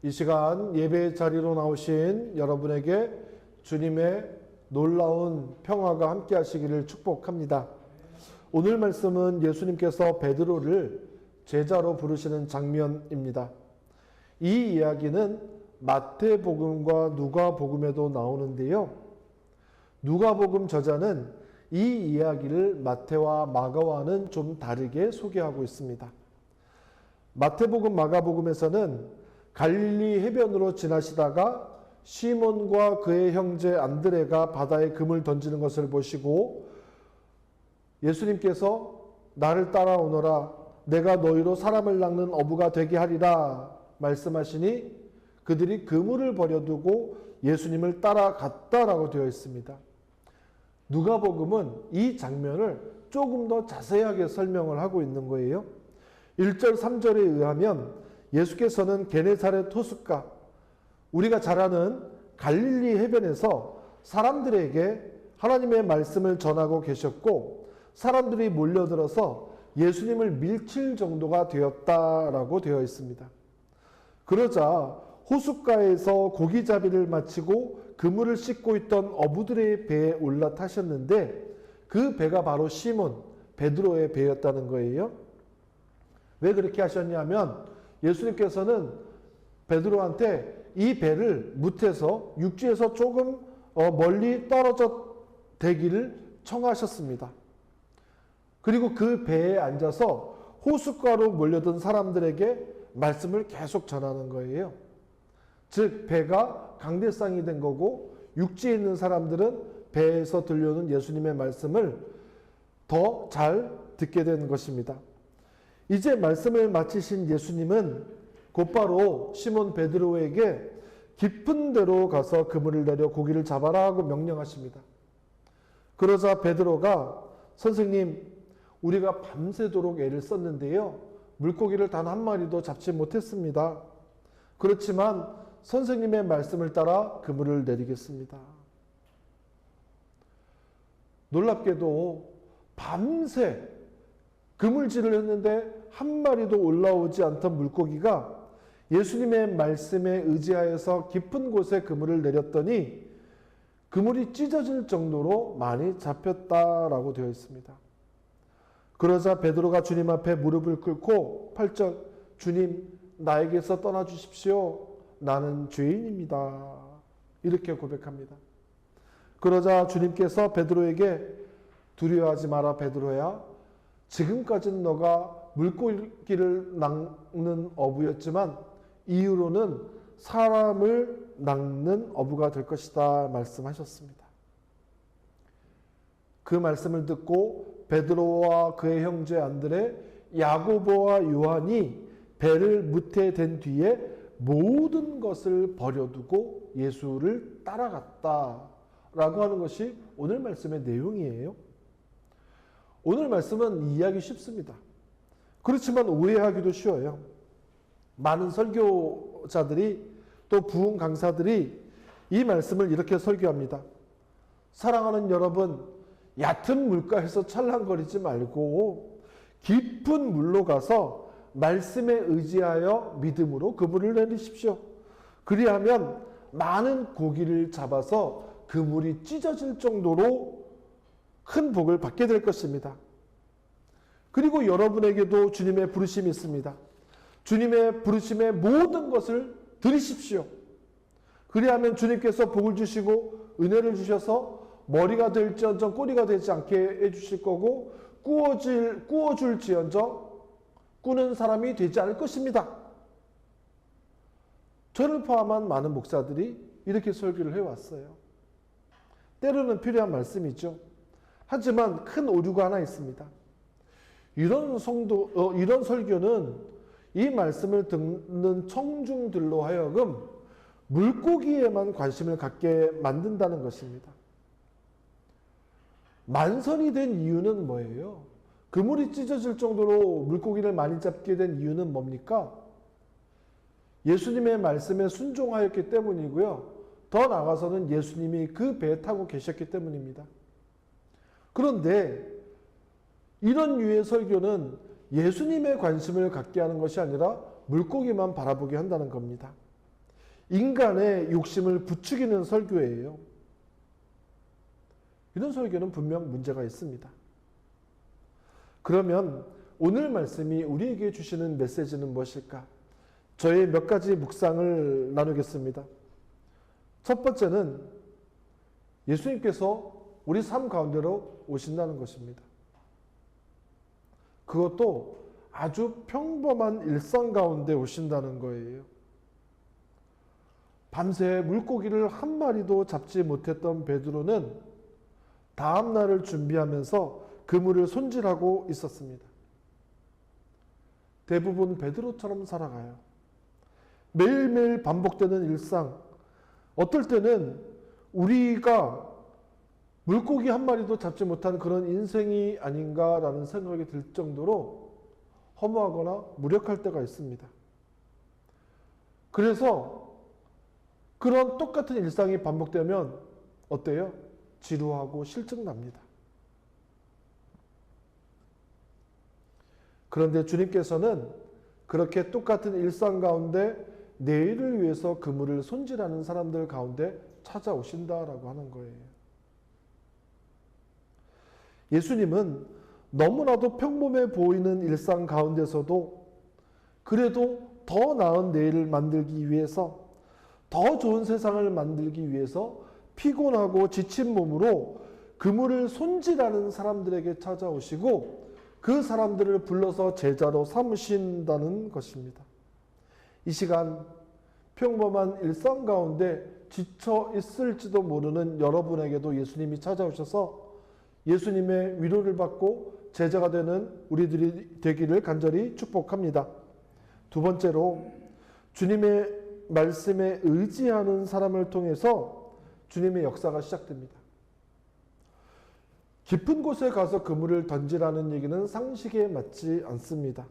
이 시간 예배 자리로 나오신 여러분에게 주님의 놀라운 평화가 함께 하시기를 축복합니다. 오늘 말씀은 예수님께서 베드로를 제자로 부르시는 장면입니다. 이 이야기는 마태복음과 누가복음에도 나오는데요. 누가복음 저자는 이 이야기를 마태와 마가와는 좀 다르게 소개하고 있습니다. 마태복음, 마가복음에서는 갈릴리 해변으로 지나시다가 시몬과 그의 형제 안드레가 바다에 금을 던지는 것을 보시고 예수님께서 나를 따라오너라 내가 너희로 사람을 낚는 어부가 되게 하리라 말씀하시니 그들이 그물을 버려두고 예수님을 따라갔다라고 되어 있습니다. 누가복음은 이 장면을 조금 더 자세하게 설명을 하고 있는 거예요. 1절 3절에 의하면 예수께서는 게네사렛 호숫가, 우리가 잘 아는 갈릴리 해변에서 사람들에게 하나님의 말씀을 전하고 계셨고 사람들이 몰려들어서 예수님을 밀칠 정도가 되었다라고 되어 있습니다. 그러자 호숫가에서 고기잡이를 마치고 그물을 씻고 있던 어부들의 배에 올라타셨는데 그 배가 바로 시몬, 베드로의 배였다는 거예요. 왜 그렇게 하셨냐면 예수님께서는 베드로한테 이 배를 무태서 육지에서 조금 멀리 떨어져 대기를 청하셨습니다. 그리고 그 배에 앉아서 호숫가로 몰려든 사람들에게 말씀을 계속 전하는 거예요. 즉 배가 강대상이 된 거고 육지에 있는 사람들은 배에서 들려오는 예수님의 말씀을 더 잘 듣게 된 것입니다. 이제 말씀을 마치신 예수님은 곧바로 시몬 베드로에게 깊은 데로 가서 그물을 내려 고기를 잡아라 하고 명령하십니다. 그러자 베드로가 선생님 우리가 밤새도록 애를 썼는데요. 물고기를 단 한 마리도 잡지 못했습니다. 그렇지만 선생님의 말씀을 따라 그물을 내리겠습니다. 놀랍게도 밤새 그물질을 했는데 한 마리도 올라오지 않던 물고기가 예수님의 말씀에 의지하여서 깊은 곳에 그물을 내렸더니 그물이 찢어질 정도로 많이 잡혔다라고 되어 있습니다. 그러자 베드로가 주님 앞에 무릎을 꿇고 8절 주님 나에게서 떠나 주십시오. 나는 죄인입니다. 이렇게 고백합니다. 그러자 주님께서 베드로에게 두려워하지 마라 베드로야. 지금까지는 너가 물고기를 낚는 어부였지만 이후로는 사람을 낚는 어부가 될 것이다 말씀하셨습니다. 그 말씀을 듣고 베드로와 그의 형제 안드레, 야고보와 요한이 배를 무태된 뒤에 모든 것을 버려두고 예수를 따라갔다라고 하는 것이 오늘 말씀의 내용이에요. 오늘 말씀은 이해하기 쉽습니다. 그렇지만 오해하기도 쉬워요. 많은 설교자들이 또 부흥 강사들이 이 말씀을 이렇게 설교합니다. 사랑하는 여러분, 얕은 물가에서 찰랑거리지 말고 깊은 물로 가서 말씀에 의지하여 믿음으로 그물을 내리십시오. 그리하면 많은 고기를 잡아서 그물이 찢어질 정도로 큰 복을 받게 될 것입니다. 그리고 여러분에게도 주님의 부르심이 있습니다. 주님의 부르심의 모든 것을 드리십시오. 그리하면 주님께서 복을 주시고 은혜를 주셔서 머리가 될지언정 꼬리가 되지 않게 해주실 거고 꾸어줄지언정 꾸는 사람이 되지 않을 것입니다. 저를 포함한 많은 목사들이 이렇게 설교를 해왔어요. 때로는 필요한 말씀이죠. 하지만 큰 오류가 하나 있습니다. 이런 설교는 이 말씀을 듣는 청중들로 하여금 물고기에만 관심을 갖게 만든다는 것입니다. 만선이 된 이유는 뭐예요? 그물이 찢어질 정도로 물고기를 많이 잡게 된 이유는 뭡니까? 예수님의 말씀에 순종하였기 때문이고요. 더 나아가서는 예수님이 그 배에 타고 계셨기 때문입니다. 그런데 이런 류의 설교는 예수님의 관심을 갖게 하는 것이 아니라 물고기만 바라보게 한다는 겁니다. 인간의 욕심을 부추기는 설교예요. 이런 설교는 분명 문제가 있습니다. 그러면 오늘 말씀이 우리에게 주시는 메시지는 무엇일까? 저의 몇 가지 묵상을 나누겠습니다. 첫 번째는 예수님께서 우리 삶 가운데로 오신다는 것입니다. 그것도 아주 평범한 일상 가운데 오신다는 거예요. 밤새 물고기를 한 마리도 잡지 못했던 베드로는 다음 날을 준비하면서 그물을 손질하고 있었습니다. 대부분 베드로처럼 살아가요. 매일매일 반복되는 일상, 어떨 때는 우리가 물고기 한 마리도 잡지 못한 그런 인생이 아닌가라는 생각이 들 정도로 허무하거나 무력할 때가 있습니다. 그래서 그런 똑같은 일상이 반복되면 어때요? 지루하고 실증납니다. 그런데 주님께서는 그렇게 똑같은 일상 가운데 내일을 위해서 그물을 손질하는 사람들 가운데 찾아오신다라고 하는 거예요. 예수님은 너무나도 평범해 보이는 일상 가운데서도 그래도 더 나은 내일을 만들기 위해서, 더 좋은 세상을 만들기 위해서 피곤하고 지친 몸으로 그물을 손질하는 사람들에게 찾아오시고 그 사람들을 불러서 제자로 삼으신다는 것입니다. 이 시간 평범한 일상 가운데 지쳐 있을지도 모르는 여러분에게도 예수님이 찾아오셔서 예수님의 위로를 받고 제자가 되는 우리들이 되기를 간절히 축복합니다. 두 번째로 주님의 말씀에 의지하는 사람을 통해서 주님의 역사가 시작됩니다. 깊은 곳에 가서 그물을 던지라는 얘기는 상식에 맞지 않습니다.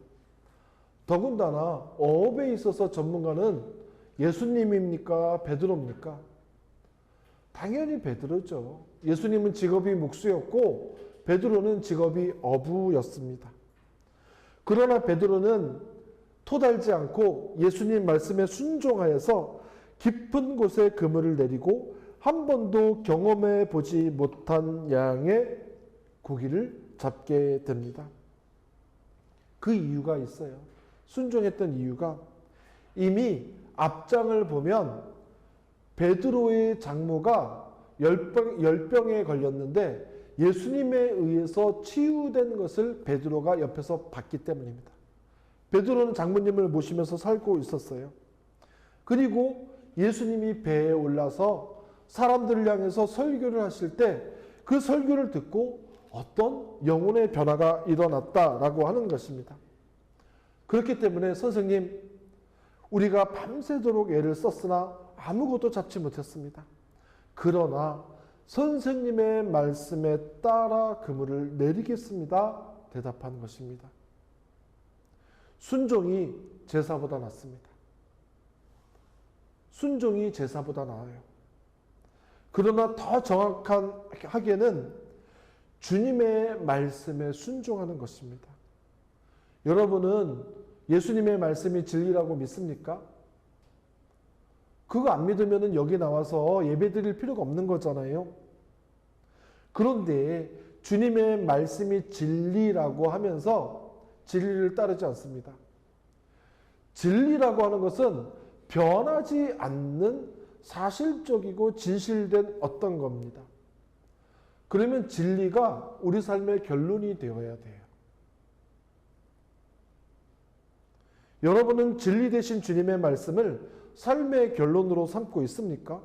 더군다나 어업에 있어서 전문가는 예수님입니까? 베드로입니까? 당연히 베드로죠. 예수님은 직업이 목수였고 베드로는 직업이 어부였습니다. 그러나 베드로는 토달지 않고 예수님 말씀에 순종하여서 깊은 곳에 그물을 내리고 한 번도 경험해 보지 못한 양의 고기를 잡게 됩니다. 그 이유가 있어요. 순종했던 이유가 이미 앞장을 보면 베드로의 장모가 열병에 걸렸는데 예수님에 의해서 치유된 것을 베드로가 옆에서 봤기 때문입니다. 베드로는 장모님을 모시면서 살고 있었어요. 그리고 예수님이 배에 올라서 사람들을 향해서 설교를 하실 때 그 설교를 듣고 어떤 영혼의 변화가 일어났다라고 하는 것입니다. 그렇기 때문에 선생님, 우리가 밤새도록 애를 썼으나 아무것도 잡지 못했습니다. 그러나 선생님의 말씀에 따라 그물을 내리겠습니다. 대답한 것입니다. 순종이 제사보다 낫습니다. 순종이 제사보다 나아요. 그러나 더 정확하게는 주님의 말씀에 순종하는 것입니다. 여러분은 예수님의 말씀이 진리라고 믿습니까? 그거 안 믿으면 여기 나와서 예배 드릴 필요가 없는 거잖아요. 그런데 주님의 말씀이 진리라고 하면서 진리를 따르지 않습니다. 진리라고 하는 것은 변하지 않는 사실적이고 진실된 어떤 겁니다. 그러면 진리가 우리 삶의 결론이 되어야 돼요. 여러분은 진리 되신 주님의 말씀을 삶의 결론으로 삼고 있습니까?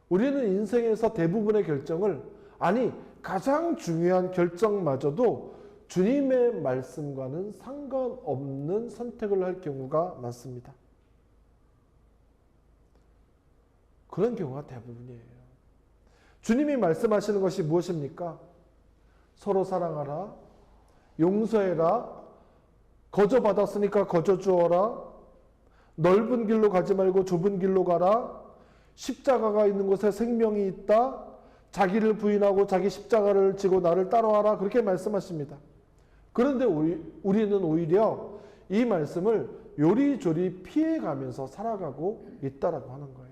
우리는 인생에서 대부분의 결정을, 아니 가장 중요한 결정마저도 주님의 말씀과는 상관없는 선택을 할 경우가 많습니다. 그런 경우가 대부분이에요. 주님이 말씀하시는 것이 무엇입니까? 서로 사랑하라, 용서해라, 거저 받았으니까 거저 주어라, 넓은 길로 가지 말고 좁은 길로 가라, 십자가가 있는 곳에 생명이 있다, 자기를 부인하고 자기 십자가를 지고 나를 따라와라, 그렇게 말씀하십니다. 그런데 우리는 오히려 이 말씀을 요리조리 피해가면서 살아가고 있다라고 하는 거예요.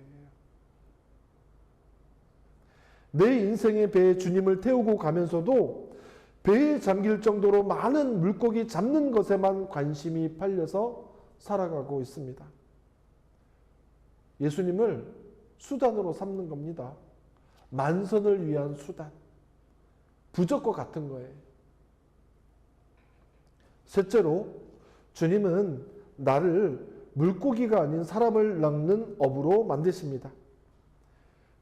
내 인생의 배에 주님을 태우고 가면서도 배에 잠길 정도로 많은 물고기 잡는 것에만 관심이 팔려서 살아가고 있습니다. 예수님을 수단으로 삼는 겁니다. 만선을 위한 수단. 부적과 같은 거예요. 셋째로, 주님은 나를 물고기가 아닌 사람을 낚는 어부로 만드십니다.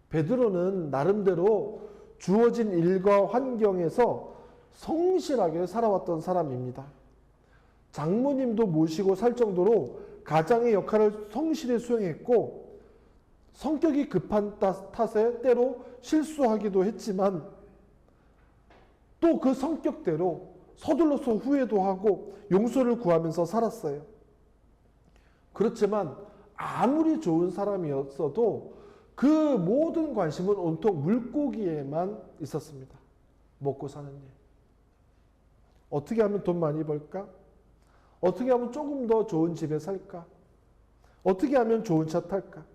베드로는 나름대로 주어진 일과 환경에서 성실하게 살아왔던 사람입니다. 장모님도 모시고 살 정도로 가장의 역할을 성실히 수행했고, 성격이 급한 탓에 때로 실수하기도 했지만 또 그 성격대로 서둘러서 후회도 하고 용서를 구하면서 살았어요. 그렇지만 아무리 좋은 사람이었어도 그 모든 관심은 온통 물고기에만 있었습니다. 먹고 사는 일. 어떻게 하면 돈 많이 벌까? 어떻게 하면 조금 더 좋은 집에 살까? 어떻게 하면 좋은 차 탈까?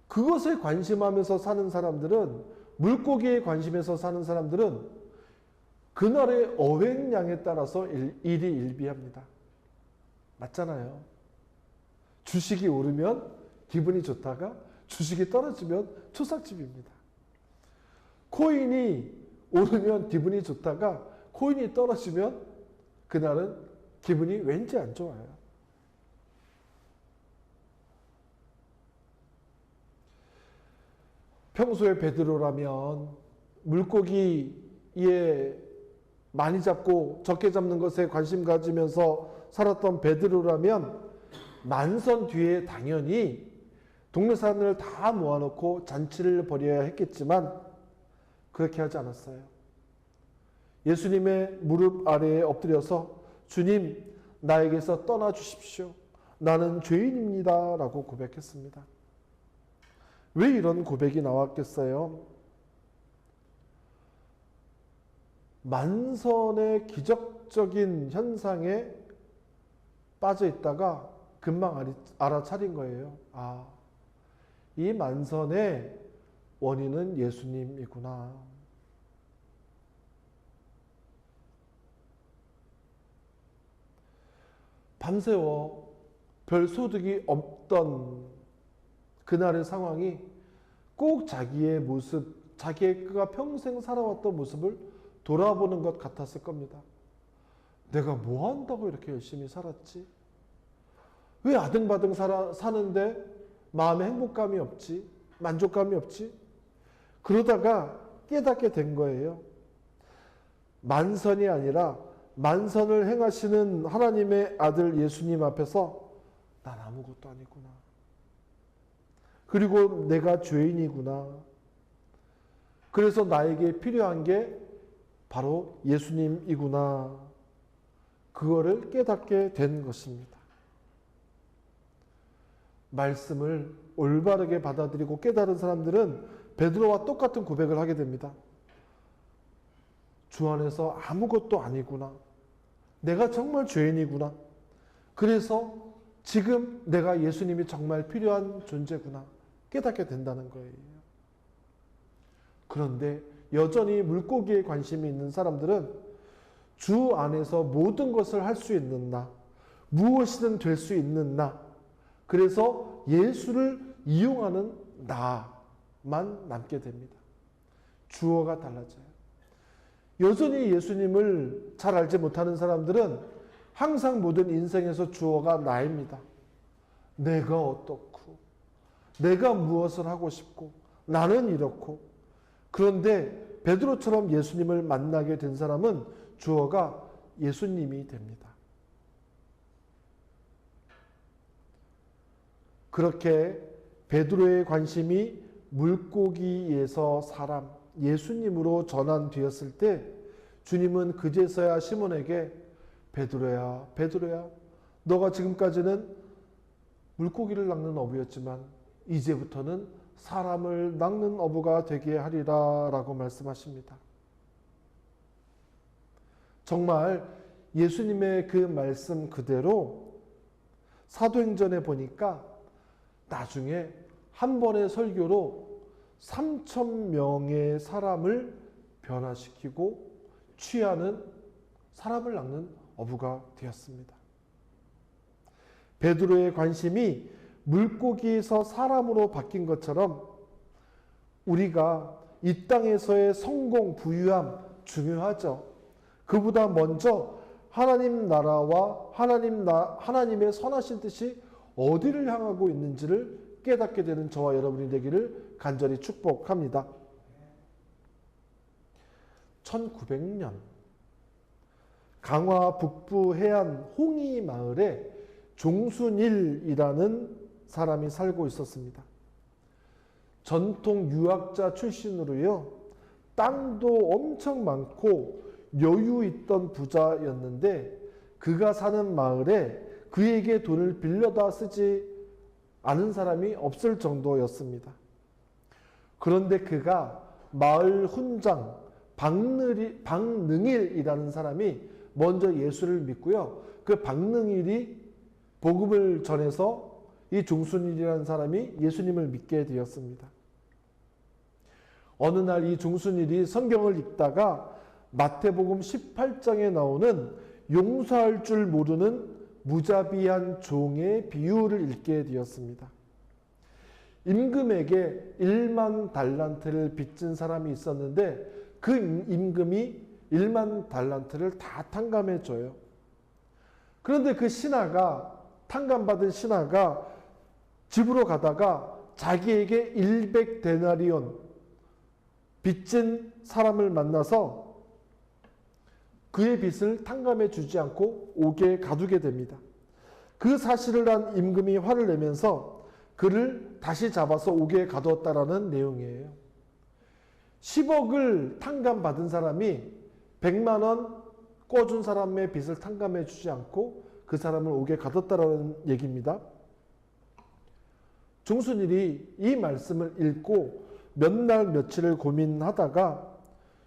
그것에 관심하면서 사는 사람들은, 물고기에 관심해서 사는 사람들은 그날의 어획량에 따라서 일희일비합니다. 맞잖아요. 주식이 오르면 기분이 좋다가 주식이 떨어지면 초상집입니다. 코인이 오르면 기분이 좋다가 코인이 떨어지면 그날은 기분이 왠지 안 좋아요. 평소에 베드로라면 물고기에 많이 잡고 적게 잡는 것에 관심 가지면서 살았던 베드로라면 만선 뒤에 당연히 동네 사람들을 다 모아놓고 잔치를 벌여야 했겠지만 그렇게 하지 않았어요. 예수님의 무릎 아래에 엎드려서 주님, 나에게서 떠나 주십시오. 나는 죄인입니다. 라고 고백했습니다. 왜 이런 고백이 나왔겠어요? 만선의 기적적인 현상에 빠져 있다가 금방 알아차린 거예요. 아, 이 만선의 원인은 예수님이구나. 밤새워 별 소득이 없던 그날의 상황이 꼭 자기의 모습, 자기가 평생 살아왔던 모습을 돌아보는 것 같았을 겁니다. 내가 뭐 한다고 이렇게 열심히 살았지? 왜 아등바등 사는데 마음에 행복감이 없지? 만족감이 없지? 그러다가 깨닫게 된 거예요. 만선이 아니라 만선을 행하시는 하나님의 아들 예수님 앞에서 난 아무것도 아니구나. 그리고 내가 죄인이구나. 그래서 나에게 필요한 게 바로 예수님이구나. 그거를 깨닫게 된 것입니다. 말씀을 올바르게 받아들이고 깨달은 사람들은 베드로와 똑같은 고백을 하게 됩니다. 주 안에서 아무것도 아니구나. 내가 정말 죄인이구나. 그래서 지금 내가 예수님이 정말 필요한 존재구나. 깨닫게 된다는 거예요. 그런데 여전히 물고기에 관심이 있는 사람들은 주 안에서 모든 것을 할 수 있는 나, 무엇이든 될 수 있는 나, 그래서 예수를 이용하는 나만 남게 됩니다. 주어가 달라져요. 여전히 예수님을 잘 알지 못하는 사람들은 항상 모든 인생에서 주어가 나입니다. 내가 어떻고, 내가 무엇을 하고 싶고, 나는 이렇고. 그런데 베드로처럼 예수님을 만나게 된 사람은 주어가 예수님이 됩니다. 그렇게 베드로의 관심이 물고기에서 사람, 예수님으로 전환되었을 때 주님은 그제서야 시몬에게 베드로야, 베드로야, 너가 지금까지는 물고기를 낚는 어부였지만 이제부터는 사람을 낚는 어부가 되게 하리라 라고 말씀하십니다. 정말 예수님의 그 말씀 그대로 사도행전에 보니까 나중에 한 번의 설교로 3,000명의 사람을 변화시키고 취하는, 사람을 낚는 어부가 되었습니다. 베드로의 관심이 물고기에서 사람으로 바뀐 것처럼 우리가 이 땅에서의 성공, 부유함 중요하죠. 그보다 먼저 하나님 나라와 하나님의 선하신 뜻이 어디를 향하고 있는지를 깨닫게 되는 저와 여러분이 되기를 간절히 축복합니다. 1900년 강화 북부 해안 홍이 마을에 종순일이라는 사람이 살고 있었습니다. 전통 유학자 출신으로요, 땅도 엄청 많고 여유 있던 부자였는데 그가 사는 마을에 그에게 돈을 빌려다 쓰지 않은 사람이 없을 정도였습니다. 그런데 그가 마을 훈장 박능일이라는 사람이 먼저 예수를 믿고요, 그 박능일이 복음을 전해서 이 종순일이라는 사람이 예수님을 믿게 되었습니다. 어느 날 이 종순일이 성경을 읽다가 마태복음 18장에 나오는 용서할 줄 모르는 무자비한 종의 비유를 읽게 되었습니다. 임금에게 1만 달란트를 빚진 사람이 있었는데 그 임금이 1만 달란트를 다 탕감해 줘요. 그런데 그 신하가, 탕감받은 신하가 집으로 가다가 자기에게 100데나리온 빚진 사람을 만나서 그의 빚을 탕감해 주지 않고 옥에 가두게 됩니다. 그 사실을 한 임금이 화를 내면서 그를 다시 잡아서 옥에 가두었다라는 내용이에요. 10억을 탕감받은 사람이 100만 원 꿔준 사람의 빚을 탕감해 주지 않고 그 사람을 옥에 가뒀다라는 얘기입니다. 종순일이 이 말씀을 읽고 몇 날 며칠을 고민하다가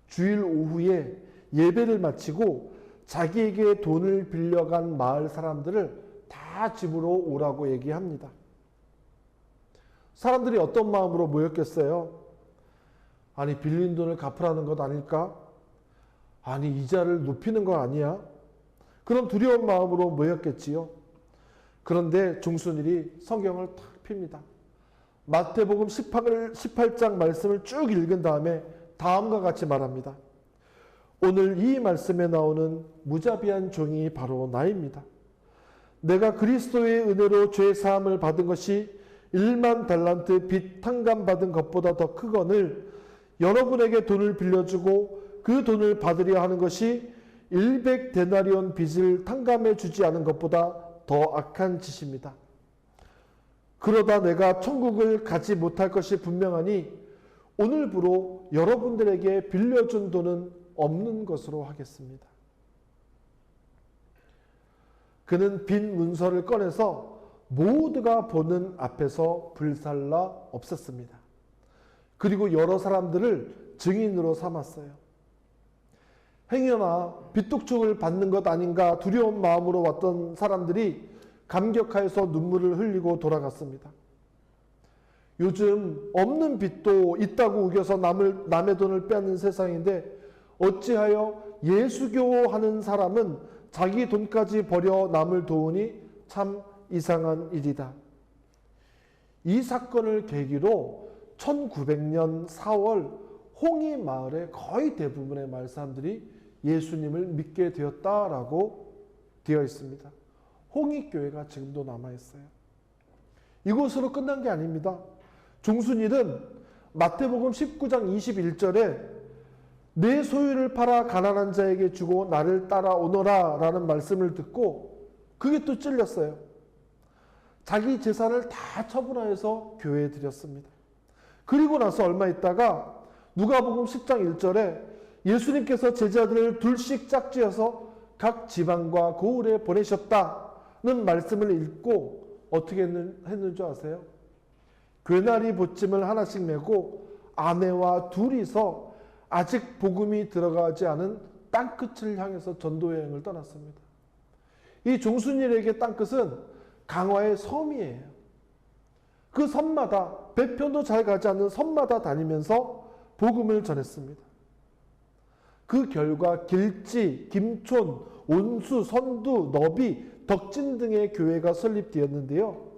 주일 오후에 예배를 마치고 자기에게 돈을 빌려간 마을 사람들을 다 집으로 오라고 얘기합니다. 사람들이 어떤 마음으로 모였겠어요? 아니, 빌린 돈을 갚으라는 것 아닐까? 아니, 이자를 높이는 거 아니야? 그런 두려운 마음으로 모였겠지요. 그런데 종순일이 성경을 탁 핍니다. 마태복음 18장 말씀을 쭉 읽은 다음에 다음과 같이 말합니다. 오늘 이 말씀에 나오는 무자비한 종이 바로 나입니다. 내가 그리스도의 은혜로 죄 사함을 받은 것이 1만 달란트 빚 탕감받은 것보다 더 크거늘 여러분에게 돈을 빌려주고 그 돈을 받으려 하는 것이 100데나리온 빚을 탕감해 주지 않은 것보다 더 악한 짓입니다. 그러다 내가 천국을 가지 못할 것이 분명하니 오늘부로 여러분들에게 빌려준 돈은 없는 것으로 하겠습니다. 그는 빈 문서를 꺼내서 모두가 보는 앞에서 불살라 없앴습니다. 그리고 여러 사람들을 증인으로 삼았어요. 행여나 빚독촉을 받는 것 아닌가 두려운 마음으로 왔던 사람들이 감격하여서 눈물을 흘리고 돌아갔습니다. 요즘 없는 빚도 있다고 우겨서 남의 돈을 빼앗는 세상인데 어찌하여 예수교 하는 사람은 자기 돈까지 버려 남을 도우니 참 이상한 일이다. 이 사건을 계기로 1900년 4월 홍이 마을의 거의 대부분의 마을 사람들이 예수님을 믿게 되었다라고 되어 있습니다. 홍익교회가 지금도 남아있어요. 이곳으로 끝난 게 아닙니다. 종순일은 마태복음 19장 21절에 내 소유를 팔아 가난한 자에게 주고 나를 따라오너라 라는 말씀을 듣고 그게 또 찔렸어요. 자기 재산을 다 처분하여서 교회에 드렸습니다. 그리고 나서 얼마 있다가 누가복음 10장 1절에 예수님께서 제자들을 둘씩 짝지어서 각 지방과 고을에 보내셨다는 말씀을 읽고 어떻게 했는 줄 아세요? 괴나리 보찜을 하나씩 메고 아내와 둘이서 아직 복음이 들어가지 않은 땅끝을 향해서 전도여행을 떠났습니다. 이 종순일에게 땅끝은 강화의 섬이에요. 그 섬마다, 배편도 잘 가지 않는 섬마다 다니면서 복음을 전했습니다. 그 결과 길지, 김촌, 온수, 선두, 너비, 덕진 등의 교회가 설립되었는데요.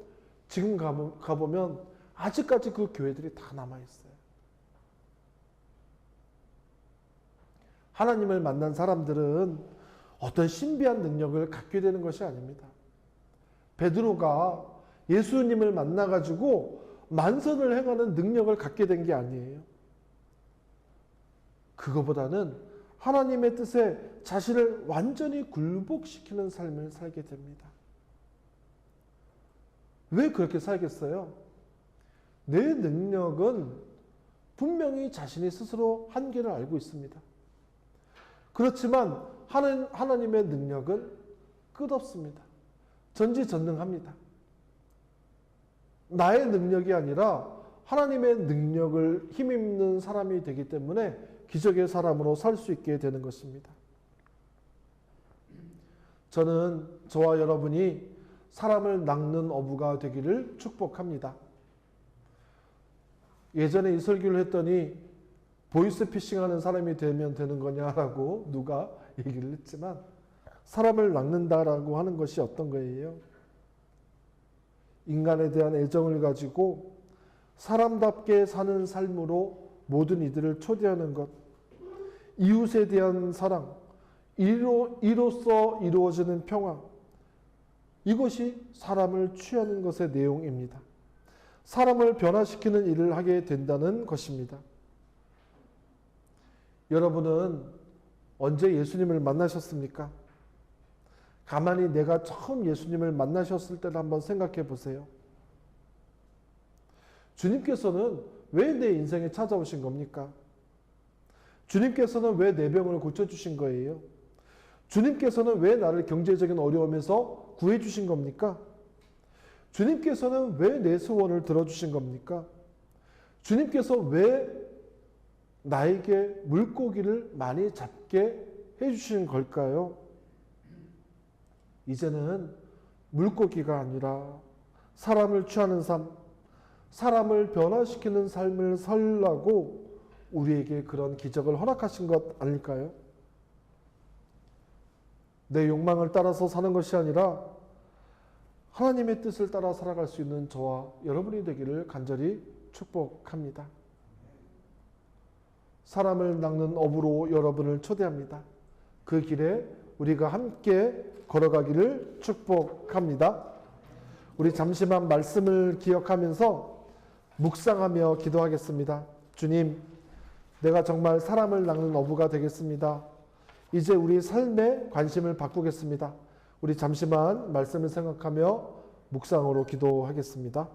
지금 가보면 아직까지 그 교회들이 다 남아있어요. 하나님을 만난 사람들은 어떤 신비한 능력을 갖게 되는 것이 아닙니다. 베드로가 예수님을 만나가지고 만선을 행하는 능력을 갖게 된 게 아니에요. 그거보다는 하나님의 뜻에 자신을 완전히 굴복시키는 삶을 살게 됩니다. 왜 그렇게 살겠어요? 내 능력은 분명히 자신이 스스로 한계를 알고 있습니다. 그렇지만 하나님의 능력은 끝없습니다. 전지전능합니다. 나의 능력이 아니라 하나님의 능력을 힘입는 사람이 되기 때문에 기적의 사람으로 살 수 있게 되는 것입니다. 저는 저와 여러분이 사람을 낚는 어부가 되기를 축복합니다. 예전에 이 설교를 했더니 보이스피싱 하는 사람이 되면 되는 거냐라고 누가 얘기를 했지만 사람을 낚는다라고 하는 것이 어떤 거예요? 인간에 대한 애정을 가지고 사람답게 사는 삶으로 모든 이들을 초대하는 것, 이웃에 대한 사랑, 이로써 이루어지는 평화, 이것이 사람을 취하는 것의 내용입니다. 사람을 변화시키는 일을 하게 된다는 것입니다. 여러분은 언제 예수님을 만나셨습니까? 가만히 내가 처음 예수님을 만나셨을 때를 한번 생각해 보세요. 주님께서는 왜 내 인생에 찾아오신 겁니까? 주님께서는 왜 내 병을 고쳐주신 거예요? 주님께서는 왜 나를 경제적인 어려움에서 구해주신 겁니까? 주님께서는 왜 내 소원을 들어주신 겁니까? 주님께서 왜 나에게 물고기를 많이 잡게 해주신 걸까요? 이제는 물고기가 아니라 사람을 취하는 삶, 사람을 변화시키는 삶을 살라고 우리에게 그런 기적을 허락하신 것 아닐까요? 내 욕망을 따라서 사는 것이 아니라 하나님의 뜻을 따라 살아갈 수 있는 저와 여러분이 되기를 간절히 축복합니다. 사람을 낚는 어부로 여러분을 초대합니다. 그 길에 우리가 함께 걸어가기를 축복합니다. 우리 잠시만 말씀을 기억하면서 묵상하며 기도하겠습니다. 주님, 내가 정말 사람을 낚는 어부가 되겠습니다. 이제 우리 삶에 관심을 바꾸겠습니다. 우리 잠시만 말씀을 생각하며 묵상으로 기도하겠습니다.